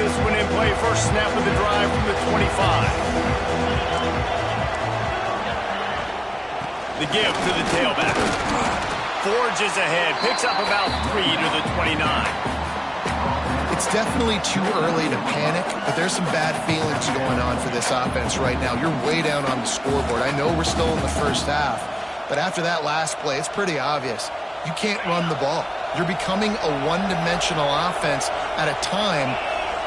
this one in play. First snap of the drive from the 25. The give to the tailback. Forges ahead. Picks up about 3 to the 29. It's definitely too early to panic, but there's some bad feelings going on for this offense right now. You're way down on the scoreboard. I know we're still in the first half, but after that last play, it's pretty obvious. You can't run the ball. You're becoming a one-dimensional offense at a time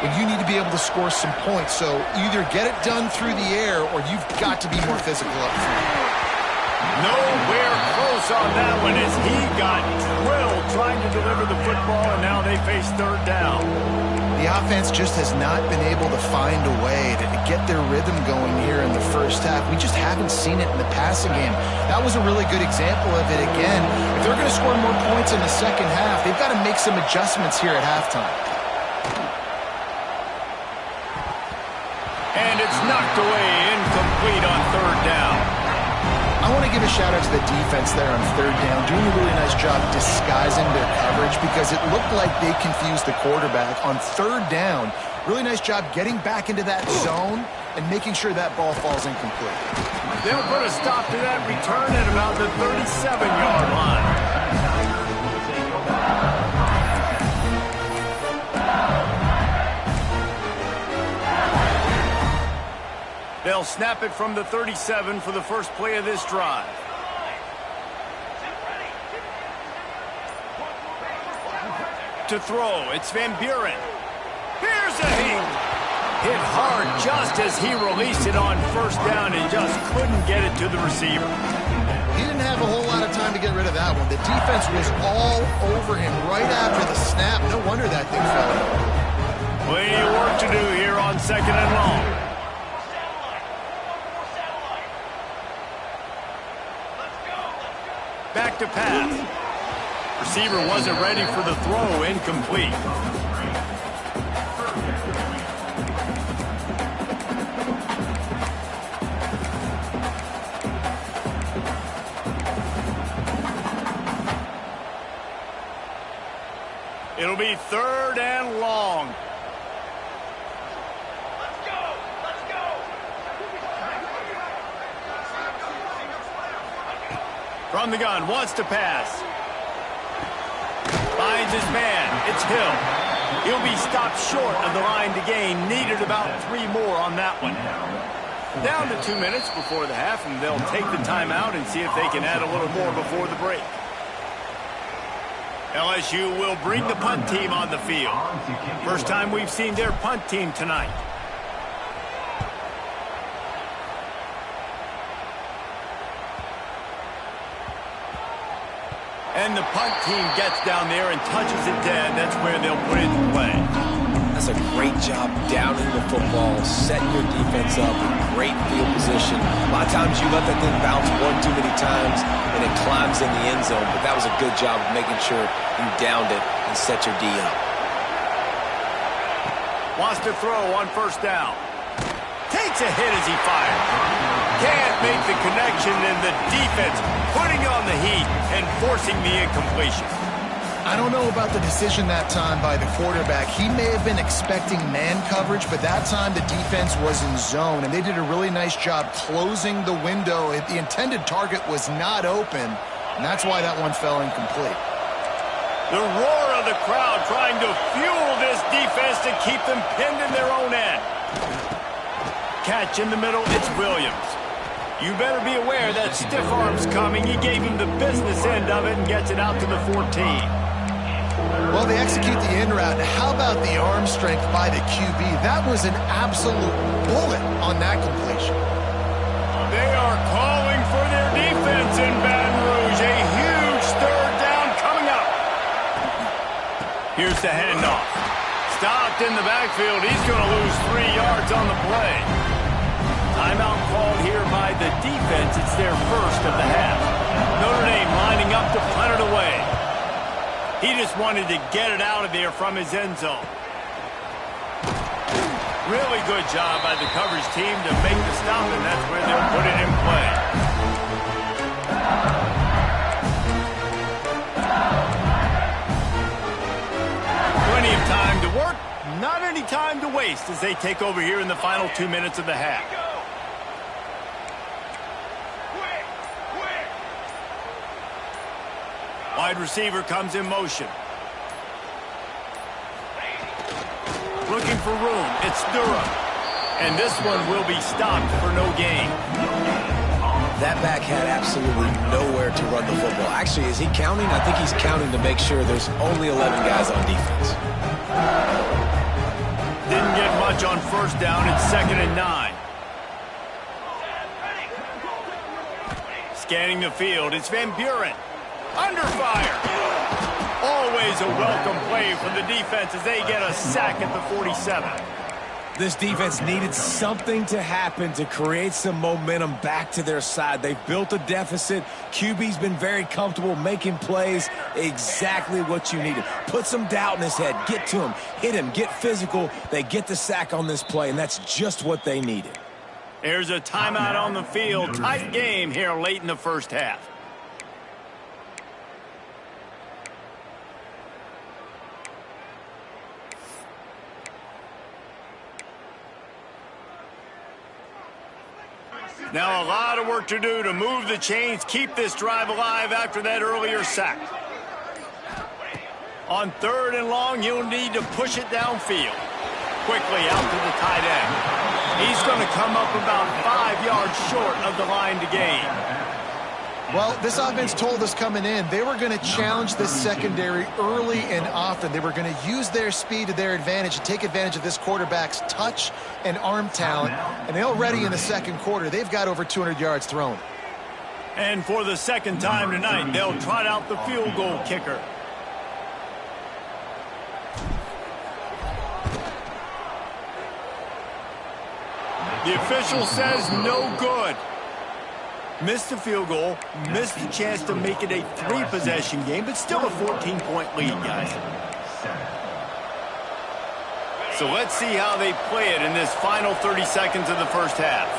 when you need to be able to score some points. So either get it done through the air or you've got to be more physical up front. Nowhere close on that one as he got drilled trying to deliver the football, and now they face third down. The offense just has not been able to find a way to get their rhythm going here in the first half. We just haven't seen it in the passing game. That was a really good example of it again. If they're going to score more points in the second half, they've got to make some adjustments here at halftime. And it's knocked away, incomplete on third down. I want to give a shout out to the defense there on third down, doing a really nice job disguising their coverage because it looked like they confused the quarterback on third down. Really nice job getting back into that zone and making sure that ball falls incomplete. They'll put a stop to that return at about the 37-yard line. They'll snap it from the 37 for the first play of this drive. To throw, it's Van Buren. Here's a hit. Hit hard just as he released it on first down and just couldn't get it to the receiver. He didn't have a whole lot of time to get rid of that one. The defense was all over him right after the snap. No wonder that thing fell out. Plenty of work to do here on second and long. Back to pass. Receiver wasn't ready for the throw, incomplete. It'll be third and long. From the gun, wants to pass. Finds his man. It's Hill. He'll be stopped short of the line to gain. Needed about 3 more on that one. Down to 2 minutes before the half, and they'll take the timeout and see if they can add a little more before the break. LSU will bring the punt team on the field. First time we've seen their punt team tonight. And the punt team gets down there and touches it dead. That's where they'll put it in play. That's a great job downing the football, setting your defense up in great field position. A lot of times you let that thing bounce one too many times and it climbs in the end zone, but that was a good job of making sure you downed it and set your D up. Wants to throw on first down. Takes a hit as he fires. Can't make the connection, and the defense putting on the heat and forcing the incompletion. I don't know about the decision that time by the quarterback. He may have been expecting man coverage, but that time the defense was in zone, and they did a really nice job closing the window. The intended target was not open, and that's why that one fell incomplete. The roar of the crowd trying to fuel this defense to keep them pinned in their own end. Catch in the middle, it's Williams. You better be aware that stiff arm's coming. He gave him the business end of it and gets it out to the 14. Well, they execute the in route. How about the arm strength by the QB? That was an absolute bullet on that completion. They are calling for their defense in Baton Rouge. A huge third down coming up. Here's the handoff. Stopped in the backfield. He's going to lose 3 yards on the play. Timeout called here by the defense. It's their first of the half. Notre Dame lining up to punt it away. He just wanted to get it out of there from his end zone. Really good job by the coverage team to make the stop, and that's where they'll put it in play. Plenty of time to work Not any time to waste as they take over here in the final 2 minutes of the half. Wide receiver comes in motion. Looking for room. It's Durham. And this one will be stopped for no gain. That back had absolutely nowhere to run the football. Actually, is he counting? I think he's counting to make sure there's only 11 guys on defense. Didn't get much on first down. It's 2nd and 9. Scanning the field. It's Van Buren. Under fire. Always a welcome play from the defense as they get a sack at the 47. This defense needed something to happen to create some momentum back to their side. They've built a deficit. QB's been very comfortable making plays. Exactly what you needed. Put some doubt in his head. Get to him. Hit him. Get physical. They get the sack on this play, and that's just what they needed. There's a timeout on the field. Tight game here late in the first half. Now a lot of work to do to move the chains, keep this drive alive after that earlier sack. On 3rd and long, you'll need to push it downfield. Quickly out to the tight end. He's going to come up about 5 yards short of the line to gain. Well, this offense told us coming in they were going to challenge this secondary early and often. They were going to use their speed to their advantage and take advantage of this quarterback's touch and arm talent. And already in the second quarter, they've got over 200 yards thrown. And for the second time tonight, they'll trot out the field goal kicker. The official says no good. Missed the field goal, missed the chance to make it a 3-possession game, but still a 14-point lead, guys. So let's see how they play it in this final 30 seconds of the first half.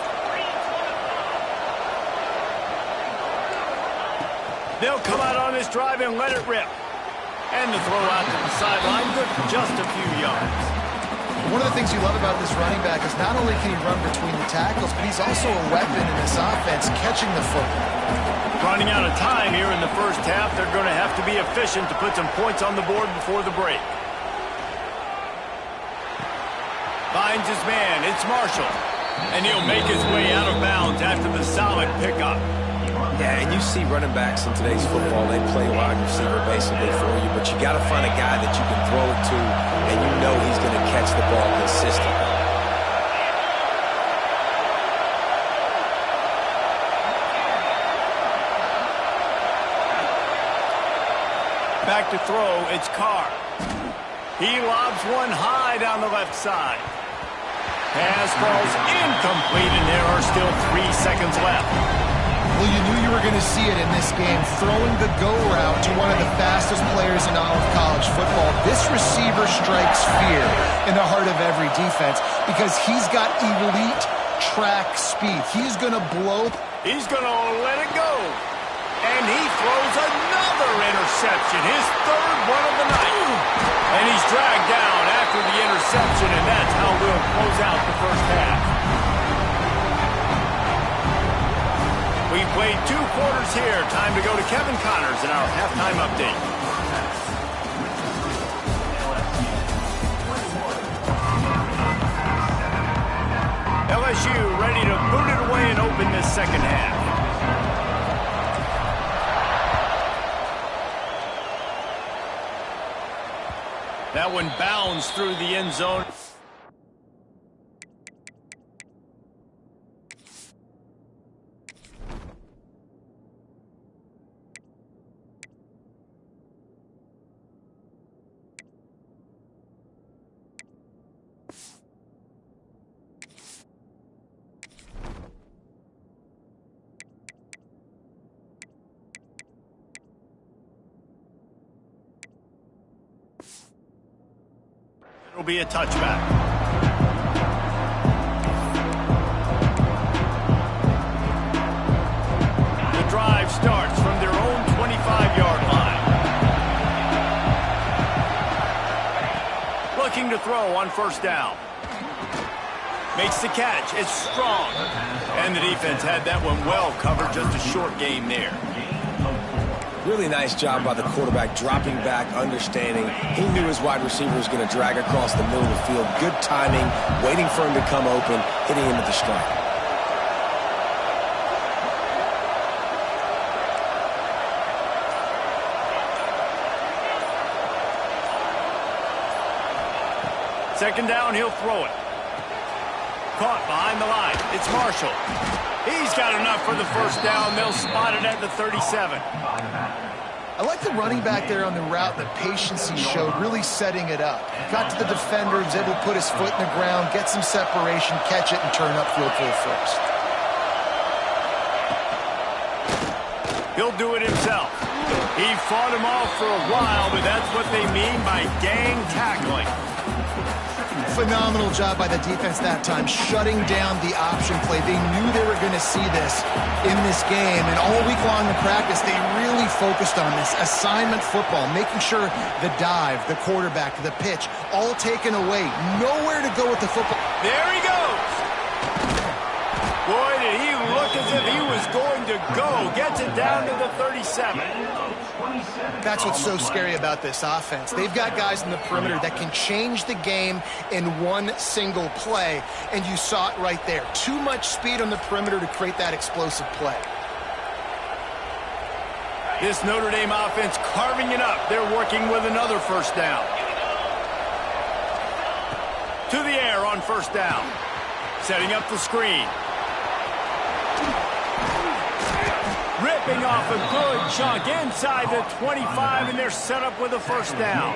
They'll come out on this drive and let it rip. And the throw out to the sideline, good for just a few yards. One of the things you love about this running back is not only can he run between the tackles, but he's also a weapon in this offense, catching the football. Running out of time here in the first half, they're going to have to be efficient to put some points on the board before the break. Finds his man, it's Marshall. And he'll make his way out of bounds after the solid pickup. Yeah, and you see running backs in today's football, they play wide receiver basically for you, but you got to find a guy that you can throw it to, and you know he's going to catch the ball consistently. Back to throw, it's Carr. He lobs one high down the left side. Pass falls incomplete, and there are still 3 seconds left. Well, you knew you were going to see it in this game, throwing the go route to one of the fastest players in all of college football. This receiver strikes fear in the heart of every defense because he's got elite track speed. He's going to blow. He's going to let it go. And he throws another interception, his 3rd one of the night. And he's dragged down after the interception, and that's how we'll close out the first half. We played 2 quarters here. Time to go to Kevin Connors in our halftime update. LSU ready to boot it away and open this second half. That one bounds through the end zone. It'll be a touchback. The drive starts from their own 25-yard line. looking to throw on first down. Makes the catch. It's strong. And the defense had that one well covered. Just a short game there. Really nice job by the quarterback, dropping back, understanding. He knew his wide receiver was going to drag across the middle of the field. Good timing, waiting for him to come open, hitting him at the strike. Second down, he'll throw it. Caught behind the line. It's Marshall. He's got enough for the first down. They'll spot it at the 37. I like the running back there on the route, the patience he showed, really setting it up. Got to the defender, was able to put his foot in the ground, get some separation, catch it, and turn upfield for the first. He'll do it himself. He fought him off for a while, but that's what they mean by gang tackling. Phenomenal job by the defense that time, shutting down the option play. They knew they were going to see this in this game, and all week long in practice, they really focused on this assignment football, making sure the dive, the quarterback, the pitch, all taken away. Nowhere to go with the football. There he goes. Boy, did he look as if he was going to go. Gets it down to the 37. That's what's so scary about this offense. They've got guys in the perimeter that can change the game in one single play, and you saw it right there. Too much speed on the perimeter to create that explosive play. This Notre Dame offense carving it up. They're working with another first down. To the air on first down. Setting up the screen. Ripping off a good chunk inside the 25, and they're set up with a first down.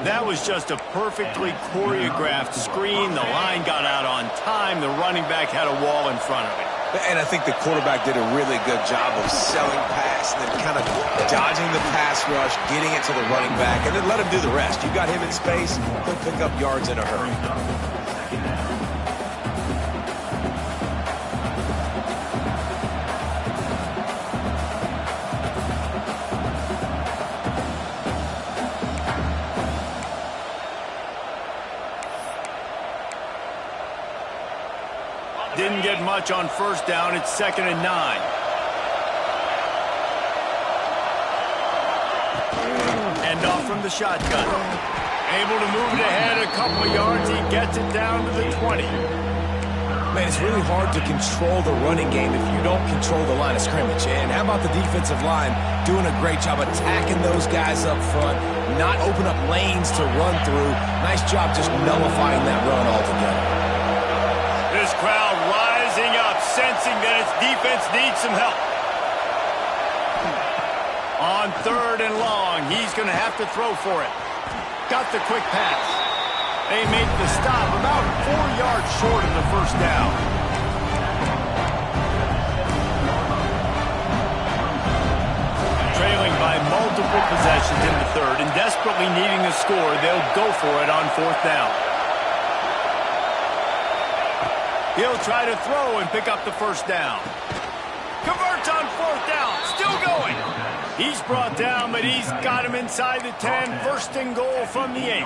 That was just a perfectly choreographed screen. The line got out on time. The running back had a wall in front of it. And I think the quarterback did a really good job of selling pass and then kind of dodging the pass rush, getting it to the running back, and then let him do the rest. You got him in space, he'll pick up yards in a hurry. Didn't get much on first down. It's 2nd and 9. End off from the shotgun. Able to move it ahead a couple of yards. He gets it down to the 20. Man, it's really hard to control the running game if you don't control the line of scrimmage. And how about the defensive line doing a great job attacking those guys up front, not open up lanes to run through. Nice job just nullifying that run altogether. This crowd rising up, sensing that its defense needs some help. On 3rd and long, he's going to have to throw for it. Got the quick pass. They make the stop about 4 yards short of the first down. Trailing by multiple possessions in the 3rd and desperately needing a score, they'll go for it on 4th down. He'll try to throw and pick up the first down. Converts on 4th down. Still going. He's brought down, but he's got him inside the 10. 1st and goal from the 8.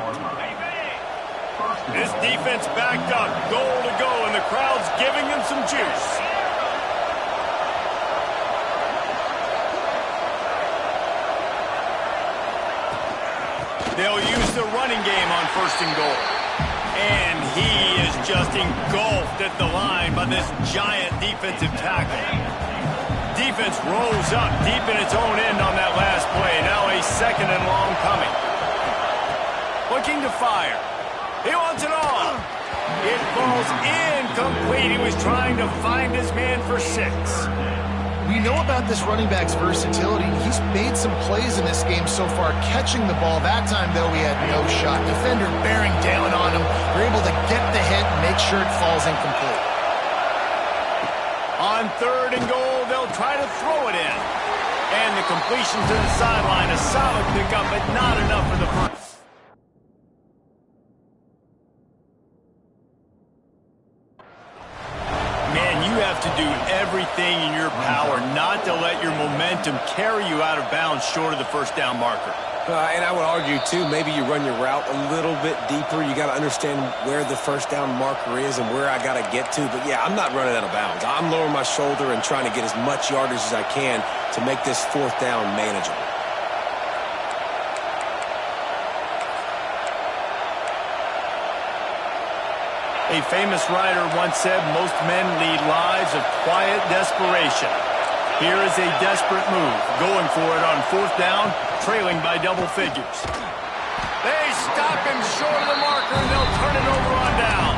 This defense backed up. Goal to go, and the crowd's giving them some juice. They'll use the running game on 1st and goal. And he is just engulfed at the line by this giant defensive tackle. Defense rolls up deep in its own end on that last play. Now a 2nd and long coming. Looking to fire. He wants it all. It falls incomplete. He was trying to find his man for 6. We know about this running back's versatility. He's made some plays in this game so far, catching the ball. That time, though, he had no shot. Defender bearing down on him. They're able to get the hit and make sure it falls incomplete. On 3rd and goal, they'll try to throw it in. And the completion to the sideline, a solid pickup, but not enough for the first. You have to do everything in your power not to let your momentum carry you out of bounds short of the first down marker. And I would argue, too, maybe you run your route a little bit deeper. You got to understand where the first down marker is and where I got to get to. But, yeah, I'm not running out of bounds. I'm lowering my shoulder and trying to get as much yardage as I can to make this fourth down manageable. A famous writer once said most men lead lives of quiet desperation. Here is a desperate move, going for it on fourth down, trailing by double figures. They stop him short of the marker, and they'll turn it over on down.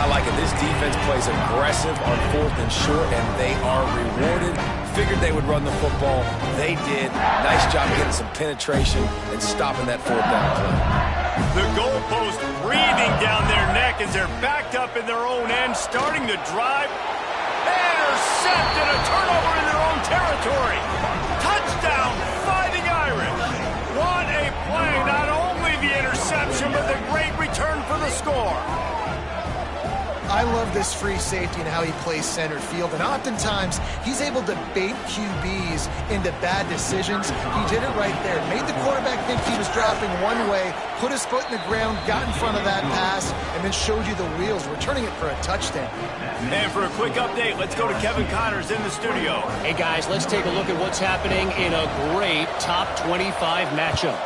I like it. This defense plays aggressive on fourth and short, and they are rewarded. Figured they would run the football. They did. Nice job getting some penetration and stopping that fourth down play. The goalpost breathing down their neck as they're backed up in their own end, starting to drive. Intercepted, a turnover in their own territory. Touchdown, Fighting Irish. What a play. Not only the interception, but the great return for the score. I love this free safety and how he plays center field, and oftentimes he's able to bait QBs into bad decisions. He did it right there. Made the quarterback think he was dropping one way, put his foot in the ground, got in front of that pass, and then showed you the wheels, returning it for a touchdown. And for a quick update, let's go to Kevin Connors in the studio. Hey, guys, let's take a look at what's happening in a great top 25 matchup.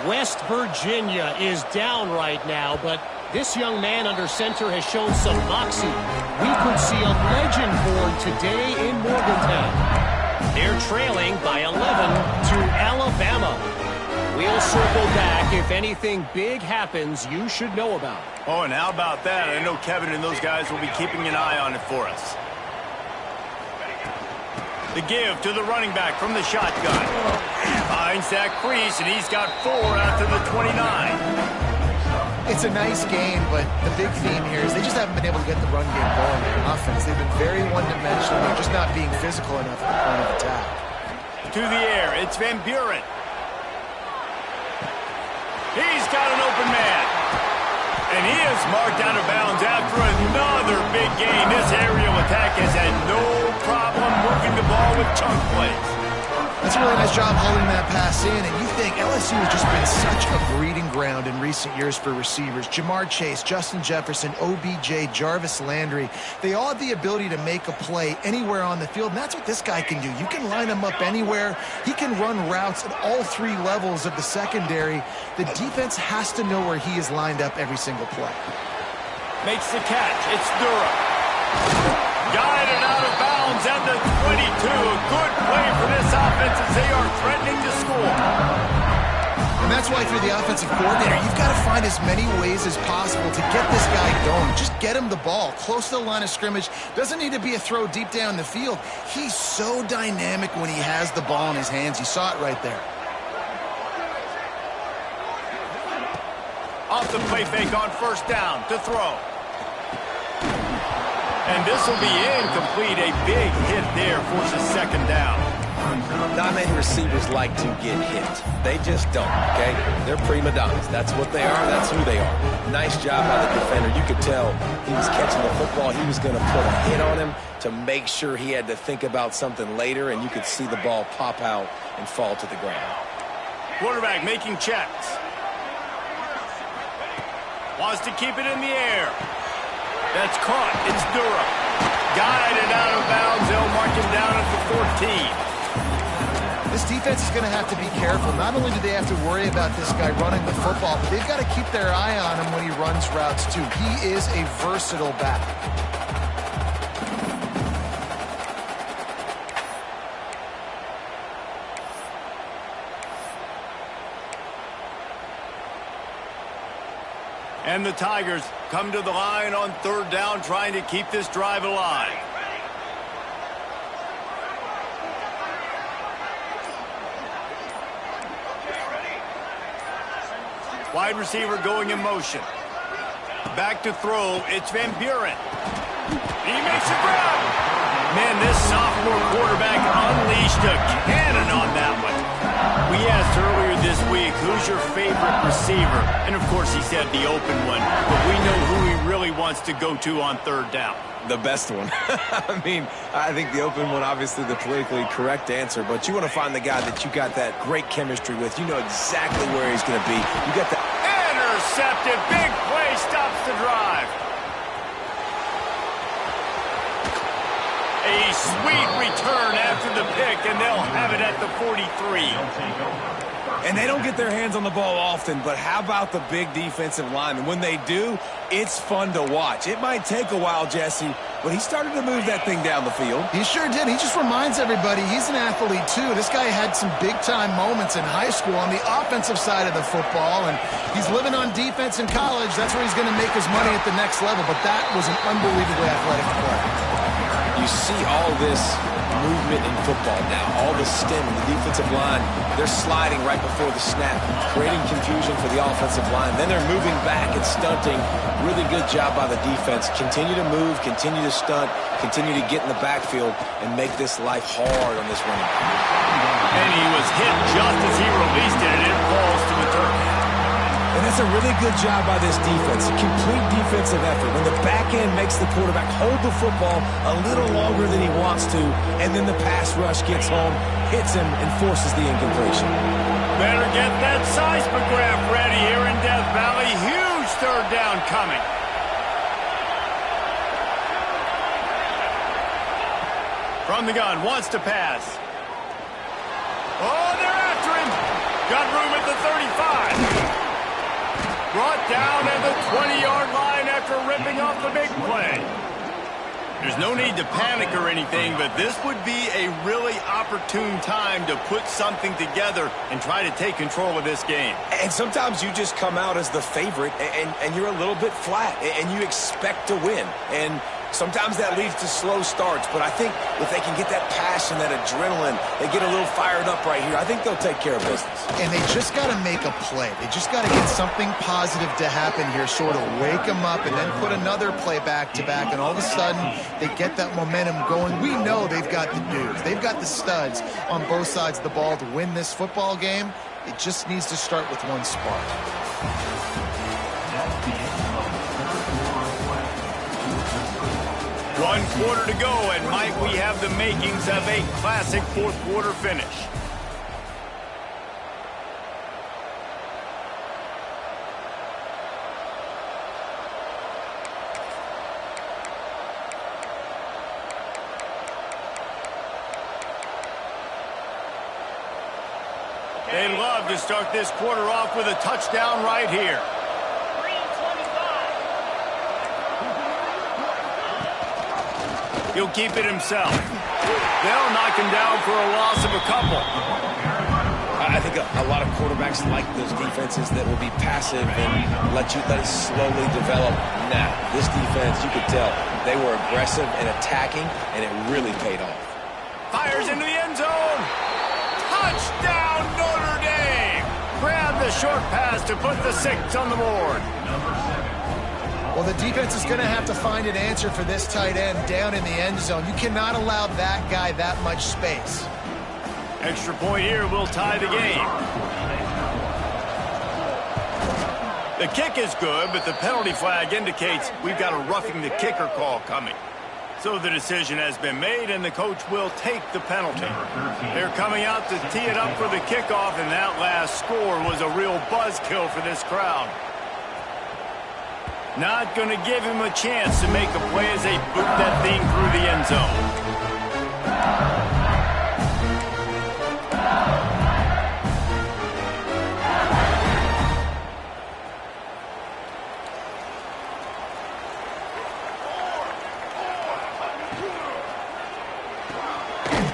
West Virginia is down right now, but this young man under center has shown some moxie. We could see a legend born today in Morgantown. They're trailing by 11 to Alabama. We'll circle back if anything big happens you should know about. Oh, and how about that? I know Kevin and those guys will be keeping an eye on it for us. The give to the running back from the shotgun. Finds that crease, and he's got 4 after the 29. It's a nice game, but the big theme here is they just haven't been able to get the run game going in their offense. They've been very one-dimensional. They're just not being physical enough at the point of attack. To the air, it's Van Buren. He's got an open man. And he is marked out of bounds after another big gain. This aerial attack has had no problem moving the ball with chunk plays. That's a really nice job holding that pass in, and you think LSU has just been such a breeding ground in recent years for receivers. Jamar Chase, Justin Jefferson, OBJ, Jarvis Landry, they all have the ability to make a play anywhere on the field, and that's what this guy can do. You can line him up anywhere. He can run routes at all 3 levels of the secondary. The defense has to know where he is lined up every single play. Makes the catch. It's Durham. Guided out of bounds at the 22. A good play for this offense as they are threatening to score. And that's why, through the offensive coordinator, you've got to find as many ways as possible to get this guy going. Just get him the ball close to the line of scrimmage. Doesn't need to be a throw deep down the field. He's so dynamic when he has the ball in his hands. You saw it right there. Off the play fake on first down to throw. And this will be incomplete. A big hit there forces second down. Not many receivers like to get hit. They just don't, okay? They're prima donnas. That's what they are. That's who they are. Nice job by the defender. You could tell he was catching the football. He was going to put a hit on him to make sure he had to think about something later, and you could see the ball pop out and fall to the ground. Quarterback making checks. Wants to keep it in the air. That's caught. It's Durham. Guided out of bounds. They'll mark him down at the 14. This defense is going to have to be careful. Not only do they have to worry about this guy running the football, but they've got to keep their eye on him when he runs routes too. He is a versatile back. And the Tigers come to the line on third down, trying to keep this drive alive. Wide receiver going in motion. Back to throw. It's Van Buren. He makes a grab. Man, this sophomore quarterback unleashed a cannon on that one. We asked earlier this week, who's your favorite receiver? And, of course, he said the open one, but we know who he really wants to go to on third down. The best one. I mean, I think the open one, obviously the politically correct answer, but you want to find the guy that you got that great chemistry with. You know exactly where he's going to be. You got the intercepted. Big play stops the drive. A sweet return after the pick, and they'll have it at the 43. And they don't get their hands on the ball often, but how about the big defensive linemen? When they do, it's fun to watch. It might take a while, Jesse, but he started to move that thing down the field. He sure did. He just reminds everybody he's an athlete, too. This guy had some big-time moments in high school on the offensive side of the football, and he's living on defense in college. That's where he's going to make his money at the next level, but that was an unbelievably athletic play. You see all this movement in football now, all the stem in the defensive line. They're sliding right before the snap, creating confusion for the offensive line. Then they're moving back and stunting. Really good job by the defense. Continue to move, continue to stunt, continue to get in the backfield and make this life hard on this running back. And he was hit just as he released it, and it falls to the turf. And that's a really good job by this defense. A complete defensive effort. When the back end makes the quarterback hold the football a little longer than he wants to, and then the pass rush gets home, hits him, and forces the incompletion. Better get that seismograph ready here in Death Valley. Huge third down coming. From the gun, wants to pass. Oh, they're after him. Got room at the 35. Brought down at the 20-yard line after ripping off the big play. There's no need to panic or anything, but this would be a really opportune time to put something together and try to take control of this game. And sometimes you just come out as the favorite, and you're a little bit flat, and you expect to win. And sometimes that leads to slow starts, but I think if they can get that passion, that adrenaline, they get a little fired up right here, I think they'll take care of business. And they just got to make a play. They just got to get something positive to happen here, sort of wake them up and then put another play back-to-back, and all of a sudden they get that momentum going. We know they've got the dudes. They've got the studs on both sides of the ball to win this football game. It just needs to start with one spark. One quarter to go, and might we have the makings of a classic fourth quarter finish. They love to start this quarter off with a touchdown right here. He'll keep it himself. They'll knock him down for a loss of a couple. I think a lot of quarterbacks like those defenses that will be passive and let it slowly develop. Nah, this defense, you could tell, they were aggressive and attacking, and it really paid off. Fires into the end zone. Touchdown, Notre Dame. Grab the short pass to put the 6 on the board. Well, the defense is going to have to find an answer for this tight end down in the end zone. You cannot allow that guy that much space. Extra point here will tie the game. The kick is good, but the penalty flag indicates we've got a roughing the kicker call coming. So the decision has been made, and the coach will take the penalty. They're coming out to tee it up for the kickoff, and that last score was a real buzzkill for this crowd. Not going to give him a chance to make a play as they boot that thing through the end zone.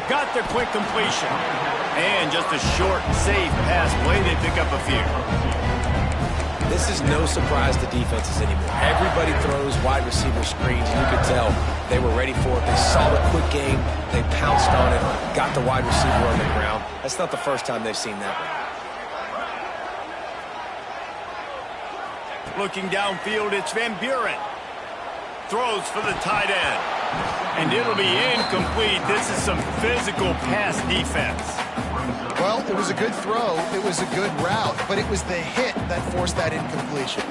Got the quick completion. And just a short, safe pass play. They pick up a few. This is no surprise to defenses anymore. Everybody throws wide receiver screens, and you could tell they were ready for it. They saw the quick game. They pounced on it, got the wide receiver on the ground. That's not the first time they've seen that one. Looking downfield, it's Van Buren. Throws for the tight end. And it'll be incomplete. This is some physical pass defense. Well, it was a good throw. It was a good route, but it was the hit that forced that incompletion.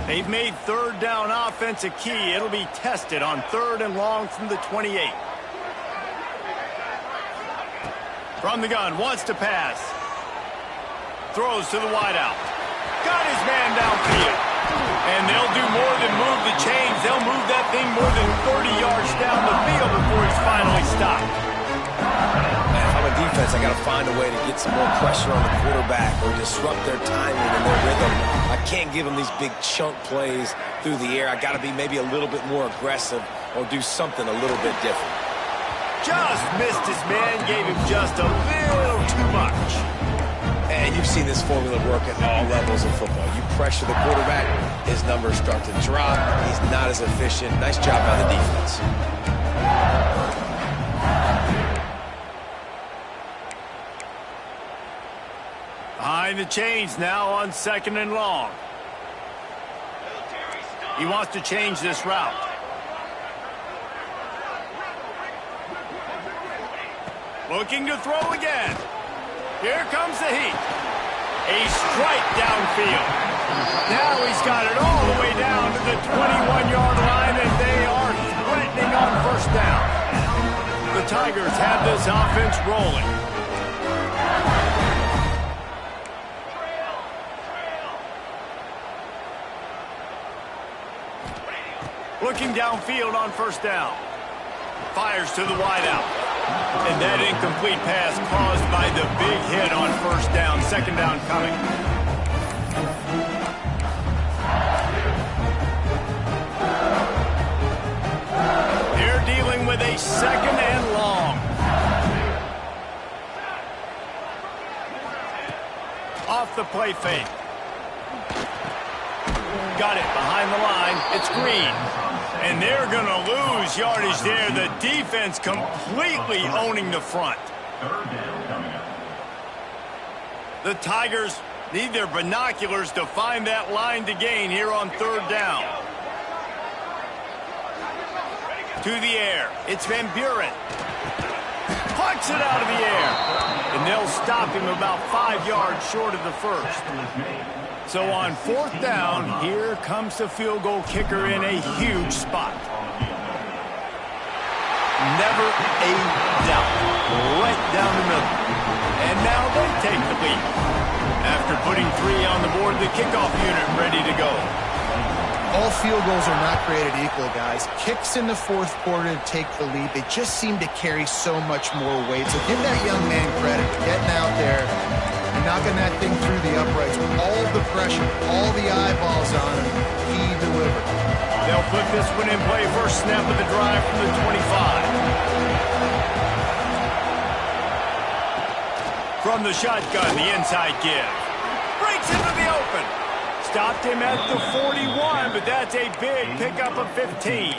They've made third down offense a key. It'll be tested on 3rd and long from the 28. From the gun, wants to pass. Throws to the wideout. Got his man downfield. And they'll do more than move the chains. They'll move that thing more than 30 yards down the field before he's finally stopped. Man, if I'm a defense, I got to find a way to get some more pressure on the quarterback or disrupt their timing and their rhythm. I can't give them these big chunk plays through the air. I got to be maybe a little bit more aggressive or do something a little bit different. Just missed his man, gave him just a little too much. And you've seen this formula work at all levels of football. You pressure the quarterback, his numbers start to drop. He's not as efficient. Nice job by the defense. Behind the chains now on 2nd and long. He wants to change this route. Looking to throw again. Here comes the heat. A strike downfield. Now he's got it all the way down to the 21-yard line, and they are threatening on 1st down. The Tigers have this offense rolling. Looking downfield on 1st down. Fires to the wideout. And that incomplete pass caused by the big hit on 1st down. 2nd down coming. They're dealing with a 2nd and long. Off the play fake. Got it behind the line. It's Green. And they're going to lose yardage there. The defense completely owning the front. The Tigers need their binoculars to find that line to gain here on 3rd down. To the air. It's Van Buren. Plucks it out of the air. And they'll stop him about 5 yards short of the 1st. So on 4th down, here comes the field goal kicker in a huge spot. Never a doubt. Right down the middle. And now they take the lead. After putting 3 on the board, the kickoff unit ready to go. All field goals are not created equal, guys. Kicks in the 4th quarter to take the lead. They just seem to carry so much more weight. So give that young man credit for getting out there and knocking that thing through the uprights with all the pressure, all the eyeballs on him. He delivered. They'll put this one in play. First snap of the drive from the 25. From the shotgun, the inside give. Breaks into the open. Stopped him at the 41, but that's a big pickup of 15.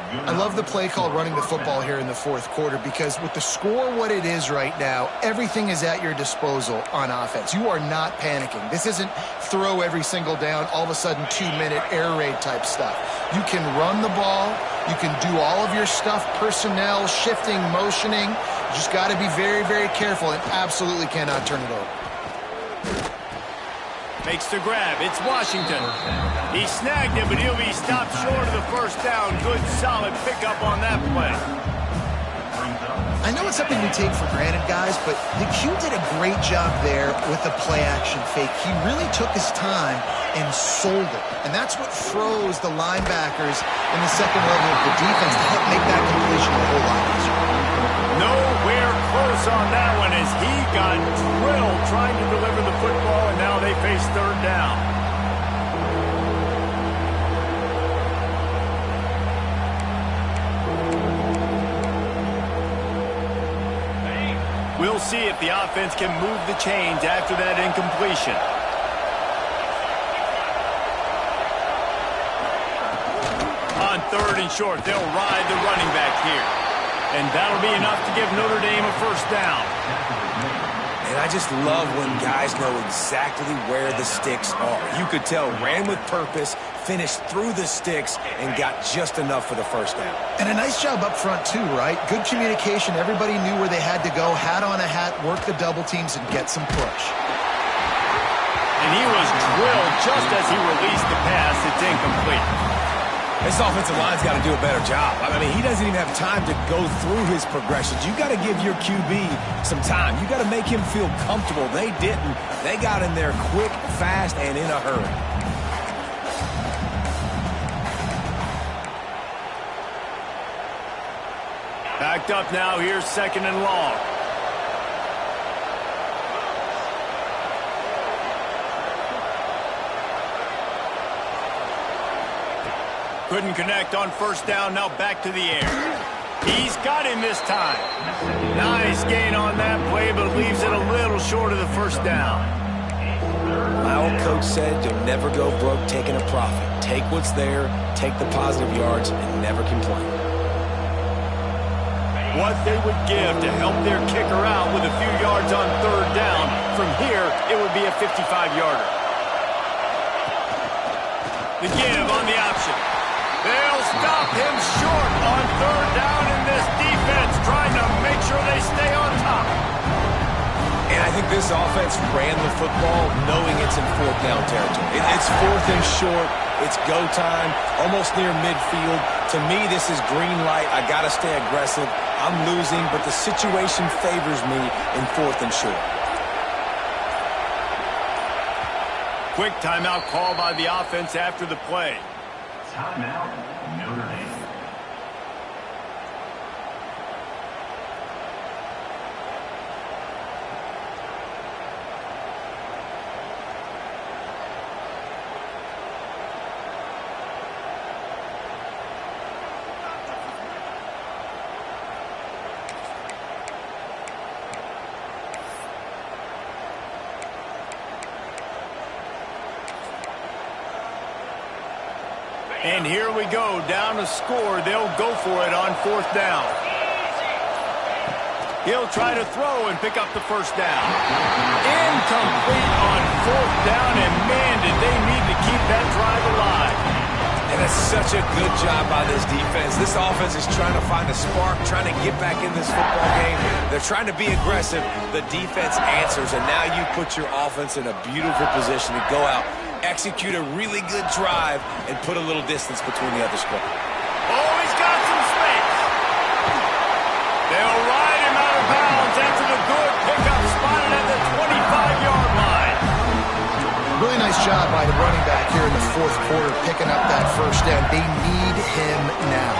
I love the play call running the football here in the 4th quarter because with the score what it is right now, everything is at your disposal on offense. You are not panicking. This isn't throw every single down, all of a sudden 2-minute air raid type stuff. You can run the ball. You can do all of your stuff, personnel, shifting, motioning. You just got to be very, very careful and absolutely cannot turn it over. Makes the grab. It's Washington. He snagged it, but he'll be stopped short of the 1st down. Good, solid pickup on that play. I know it's something we take for granted, guys, but the Q did a great job there with the play-action fake. He really took his time and sold it. And that's what froze the linebackers in the 2nd level of the defense to help make that completion a whole lot easier. Nowhere close on that one as he got drilled trying to deliver the football, and now they face 3rd down. We'll see if the offense can move the chains after that incompletion. On 3rd and short, they'll ride the running back here. And that'll be enough to give Notre Dame a 1st down. And And I just love when guys know exactly where the sticks are. You could tell ran with purpose, finished through the sticks, and got just enough for the first down. And a nice job up front, too, right? Good communication. Everybody knew where they had to go, hat on a hat, work the double teams, and get some push. And he was drilled just as he released the pass. It's incomplete. This offensive line's got to do a better job. I mean, he doesn't even have time to go through his progressions. You got to give your QB some time. You got to make him feel comfortable. They didn't. They got in there quick, fast, and in a hurry. Backed up now. Here's 2nd and long. Couldn't connect on 1st down. Now back to the air. He's got him this time. Nice gain on that play, but leaves it a little short of the 1st down. My old coach said you'll never go broke taking a profit. Take what's there, take the positive yards, and never complain. What they would give to help their kicker out with a few yards on 3rd down. From here, it would be a 55-yarder. The give on the option. They'll stop him short on 3rd down in this defense, trying to make sure they stay on top. And I think this offense ran the football knowing it's in 4th down territory. It's 4th and short. It's go time, almost near midfield. To me, this is green light. I got to stay aggressive. I'm losing, but the situation favors me in 4th and short. Quick timeout call by the offense after the play. Timeout, Notre Dame. And here we go, down to score. They'll go for it on 4th down. He'll try to throw and pick up the 1st down. Incomplete on 4th down, and man, did they need to keep that drive alive. And it's such a good job by this defense. This offense is trying to find a spark, trying to get back in this football game. They're trying to be aggressive. The defense answers, and now you put your offense in a beautiful position to go out, execute a really good drive, and put a little distance between the other squad. Oh, he's got some space. They'll ride him out of bounds after the good pickup spotted at the 25-yard line. Really nice job by the running back here in the 4th quarter, picking up that 1st down. They need him now.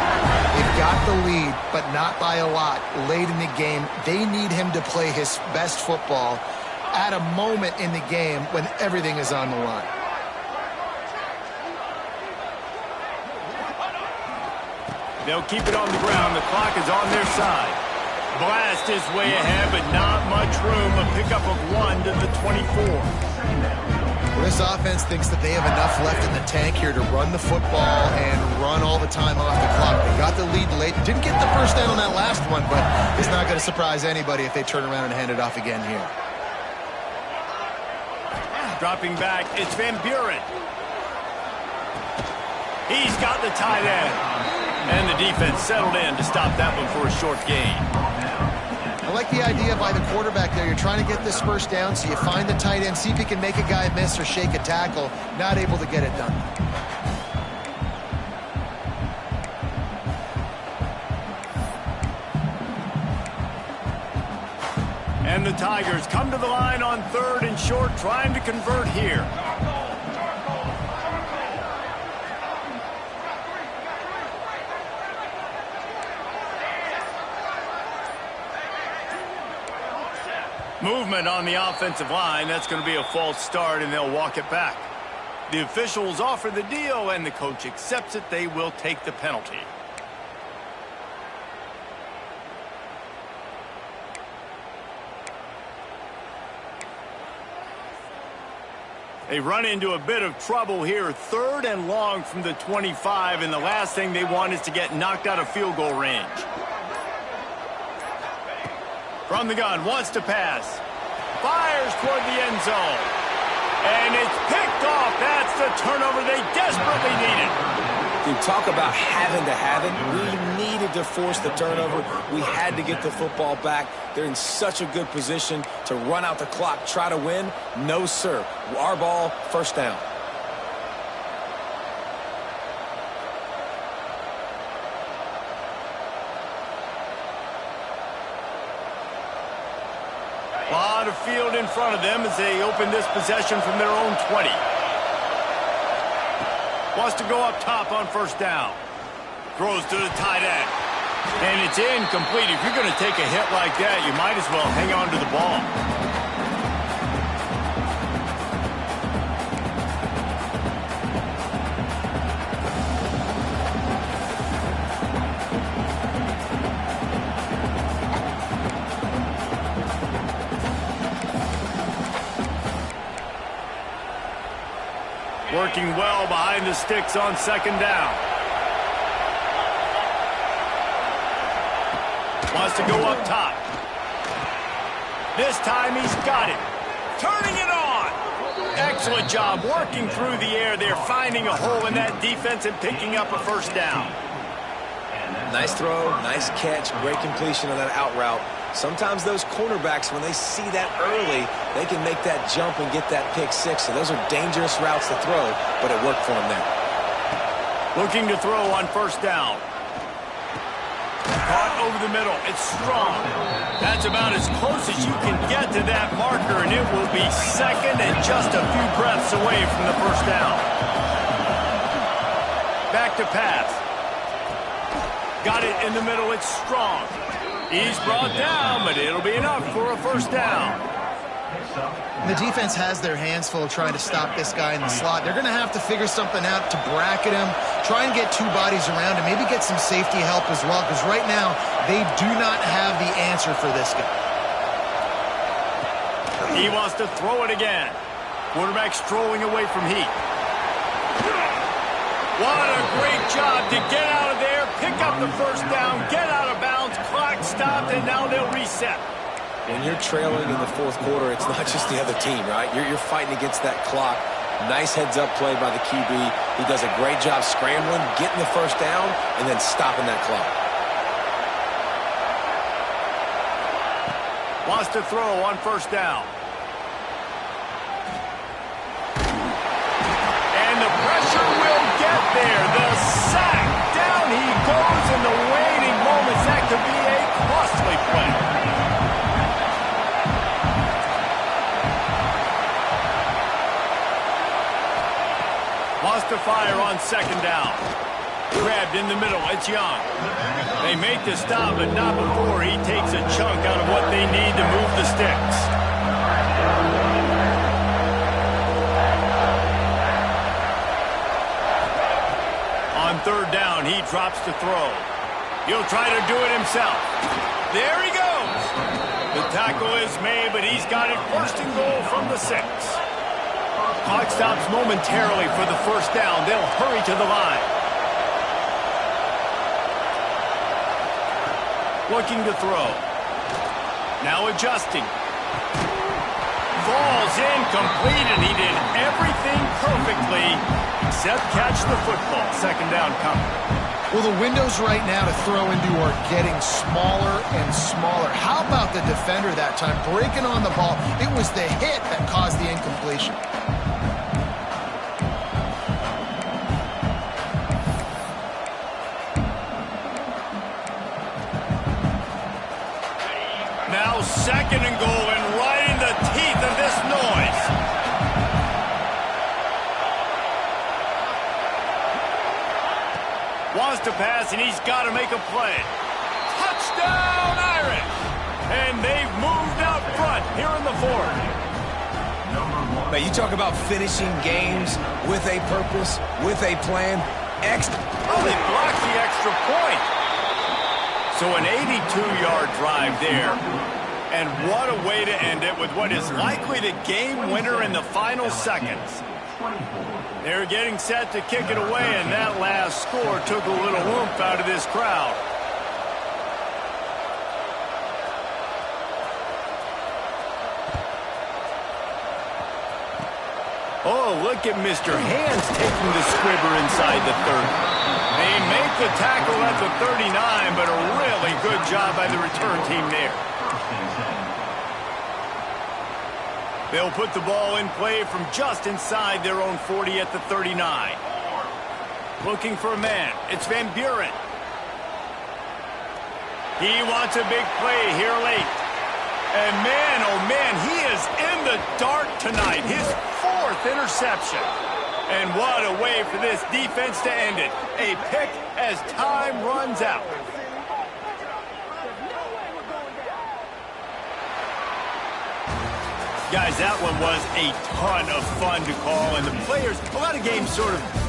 They've got the lead, but not by a lot. Late in the game, they need him to play his best football at a moment in the game when everything is on the line. They'll keep it on the ground. The clock is on their side. Blast is way ahead, but not much room. A pickup of 1 to the 24. This offense thinks that they have enough left in the tank here to run the football and run all the time off the clock. They got the lead late. Didn't get the 1st down on that last one, but it's not going to surprise anybody if they turn around and hand it off again here. Dropping back, it's Van Buren. He's got the tight end. And the defense settled in to stop that one for a short gain. I like the idea by the quarterback there. You're trying to get this 1st down, so you find the tight end, see if he can make a guy miss or shake a tackle. Not able to get it done. And the Tigers come to the line on 3rd and short, trying to convert here. Movement on the offensive line. That's going to be a false start, and they'll walk it back. The officials offer the deal, and the coach accepts it. They will take the penalty. They run into a bit of trouble here. 3rd and long from the 25, and the last thing they want is to get knocked out of field goal range. From the gun, wants to pass. Fires toward the end zone. And it's picked off. That's the turnover they desperately needed. Dude, talk about having to have it. We needed to force the turnover. We had to get the football back. They're in such a good position to run out the clock, try to win. No, sir. Our ball, first down. A lot of field in front of them as they open this possession from their own 20. Wants to go up top on first down. Throws to the tight end. And it's incomplete. If you're going to take a hit like that, you might as well hang on to the ball. Working well behind the sticks on second down. Wants to go up top. This time he's got it. Turning it on. Excellent job working through the air. They're finding a hole in that defense and picking up a first down. Nice throw, nice catch, great completion on that out route. Sometimes those cornerbacks, when they see that early, they can make that jump and get that pick six. So those are dangerous routes to throw, but it worked for them there. Looking to throw on first down. Caught over the middle. It's strong. That's about as close as you can get to that marker, and it will be second and just a few breaths away from the first down. Back to pass. Got it in the middle. It's strong. He's brought down, but it'll be enough for a first down. The defense has their hands full trying to stop this guy in the slot. They're going to have to figure something out to bracket him, try and get two bodies around him, maybe get some safety help as well, because right now they do not have the answer for this guy. He wants to throw it again. Quarterback strolling away from heat. What a great job to get out of there, pick up the first down, get out of bounds, clock stopped, and now they'll reset. When you're trailing in the fourth quarter, it's not just the other team, right? You're fighting against that clock. Nice heads-up play by the QB. He does a great job scrambling, getting the first down, and then stopping that clock. Wants to throw on first down. And the pressure will get there. The sack. Down he goes in the waiting moments. That could be a costly play. Wants to fire on second down. Grabbed in the middle. It's Young. They make the stop, but not before he takes a chunk out of what they need to move the sticks. On third down, he drops to throw. He'll try to do it himself. There he goes. The tackle is made, but he's got it first and goal from the 6. Clock stops momentarily for the first down. They'll hurry to the line. Looking to throw. Now adjusting. Falls incomplete, and he did everything perfectly except catch the football. Second down coming. Well, the windows right now to throw into are getting smaller and smaller. How about the defender that time breaking on the ball? It was the hit that caused the incompletion. Now second and goal, and right in the teeth of this noise. Wants to pass, and he's got to make a play. Touchdown, Irish! And they've moved out front here in the fourth. Now, you talk about finishing games with a purpose, with a plan. Oh, they blocked the extra point. So an 82-yard drive there. And what a way to end it with what is likely the game winner in the final seconds. They're getting set to kick it away, and that last score took a little oomph out of this crowd. Oh, look at Mr. Hands taking the squibber inside the 30. They make the tackle at the 39, but a really good job by the return team there. They'll put the ball in play from just inside their own 40 at the 39. Looking for a man. It's Van Buren. He wants a big play here late. And man, oh man, he is in the dark tonight. His 4th interception. And what a way for this defense to end it. A pick as time runs out. Guys, that one was a ton of fun to call, and the players, a lot of games sort of